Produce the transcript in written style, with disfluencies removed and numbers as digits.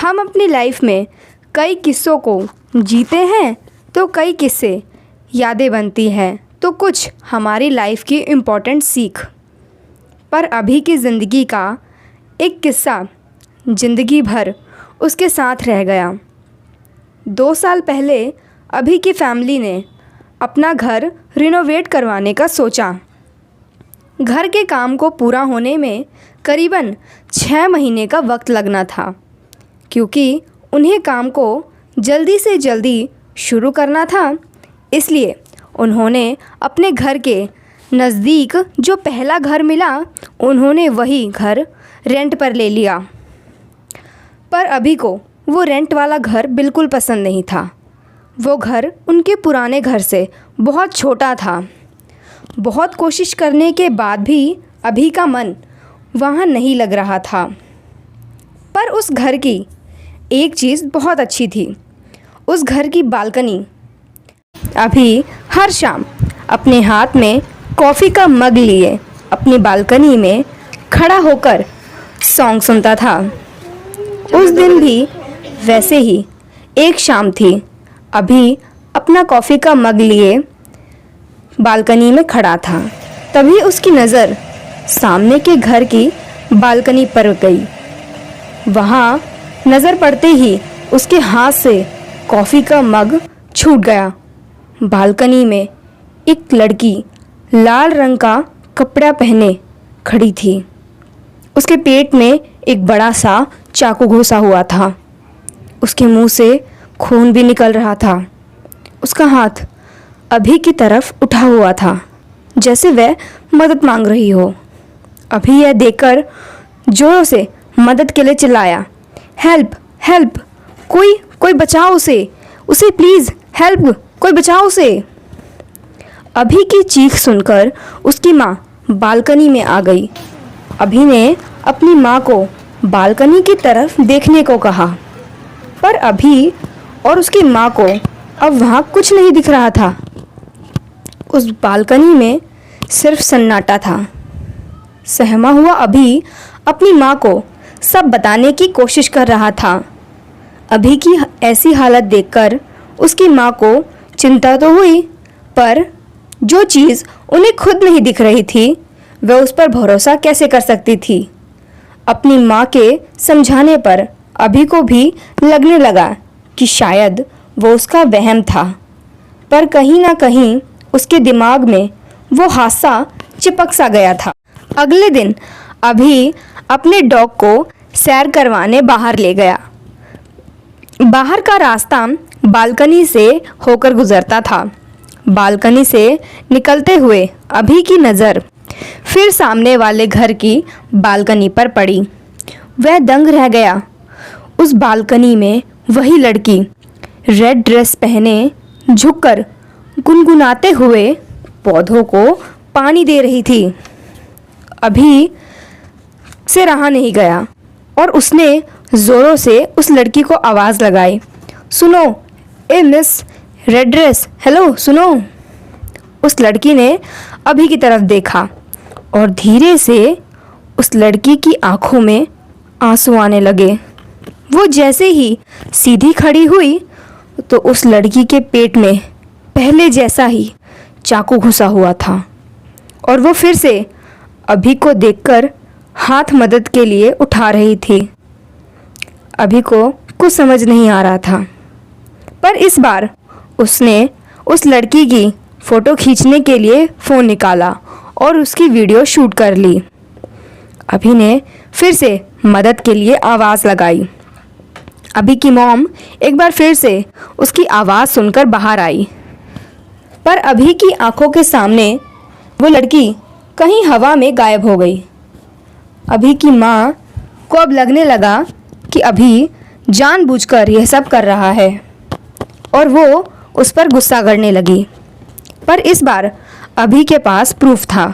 हम अपनी लाइफ में कई किस्सों को जीते हैं तो कई किस्से यादें बनती हैं तो कुछ हमारी लाइफ की इम्पोर्टेंट सीख। पर अभी की ज़िंदगी का एक किस्सा ज़िंदगी भर उसके साथ रह गया। 2 साल पहले अभी की फैमिली ने अपना घर रिनोवेट करवाने का सोचा। घर के काम को पूरा होने में करीबन 6 महीने का वक्त लगना था, क्योंकि उन्हें काम को जल्दी से जल्दी शुरू करना था। इसलिए उन्होंने अपने घर के नज़दीक जो पहला घर मिला उन्होंने वही घर रेंट पर ले लिया। पर अभी को वो रेंट वाला घर बिल्कुल पसंद नहीं था। वो घर उनके पुराने घर से बहुत छोटा था। बहुत कोशिश करने के बाद भी अभी का मन वहाँ नहीं लग रहा था। पर उस घर की एक चीज़ बहुत अच्छी थी, उस घर की बालकनी। अभी हर शाम अपने हाथ में कॉफ़ी का मग लिए अपनी बालकनी में खड़ा होकर सॉन्ग सुनता था। उस दिन भी वैसे ही एक शाम थी। अभी अपना कॉफ़ी का मग लिए बालकनी में खड़ा था, तभी उसकी नज़र सामने के घर की बालकनी पर गई। वहाँ नज़र पड़ते ही उसके हाथ से कॉफ़ी का मग छूट गया। बालकनी में एक लड़की लाल रंग का कपड़ा पहने खड़ी थी। उसके पेट में एक बड़ा सा चाकू घुसा हुआ था। उसके मुंह से खून भी निकल रहा था। उसका हाथ अभी की तरफ उठा हुआ था, जैसे वह मदद मांग रही हो। अभी यह देखकर जोरों से मदद के लिए चिल्लाया, हेल्प हेल्प, कोई बचाओ उसे प्लीज़ हेल्प, कोई बचाओ उसे। अभी की चीख सुनकर उसकी माँ बालकनी में आ गई। अभी ने अपनी माँ को बालकनी की तरफ देखने को कहा, पर अभी और उसकी माँ को अब वहाँ कुछ नहीं दिख रहा था। उस बालकनी में सिर्फ सन्नाटा था। सहमा हुआ अभी अपनी माँ को सब बताने की कोशिश कर रहा था। अभी की ऐसी हालत देखकर उसकी माँ को चिंता तो हुई, पर जो चीज़ उन्हें खुद नहीं दिख रही थी वह उस पर भरोसा कैसे कर सकती थी। अपनी माँ के समझाने पर अभी को भी लगने लगा कि शायद वो उसका वहम था, पर कहीं ना कहीं उसके दिमाग में वो हादसा चिपक सा गया था। अगले दिन अभी अपने डॉग को सैर करवाने बाहर ले गया। बाहर का रास्ता बालकनी से होकर गुजरता था। बालकनी से निकलते हुए अभी की नज़र फिर सामने वाले घर की बालकनी पर पड़ी। वह दंग रह गया। उस बालकनी में वही लड़की रेड ड्रेस पहने झुककर गुनगुनाते हुए पौधों को पानी दे रही थी। अभी से रहा नहीं गया और उसने ज़ोरों से उस लड़की को आवाज़ लगाई, सुनो ए मिस रेड ड्रेस, हेलो सुनो। उस लड़की ने अभी की तरफ देखा और धीरे से उस लड़की की आंखों में आंसू आने लगे। वो जैसे ही सीधी खड़ी हुई तो उस लड़की के पेट में पहले जैसा ही चाकू घुसा हुआ था और वो फिर से अभी को देखकर हाथ मदद के लिए उठा रही थी। अभी को कुछ समझ नहीं आ रहा था, पर इस बार उसने उस लड़की की फ़ोटो खींचने के लिए फ़ोन निकाला और उसकी वीडियो शूट कर ली। अभी ने फिर से मदद के लिए आवाज़ लगाई। अभी की मॉम एक बार फिर से उसकी आवाज़ सुनकर बाहर आई, पर अभी की आंखों के सामने वो लड़की कहीं हवा में गायब हो गई। अभी की माँ को अब लगने लगा कि अभी जानबूझकर यह सब कर रहा है और वो उस पर गुस्सा करने लगी। पर इस बार अभी के पास प्रूफ था।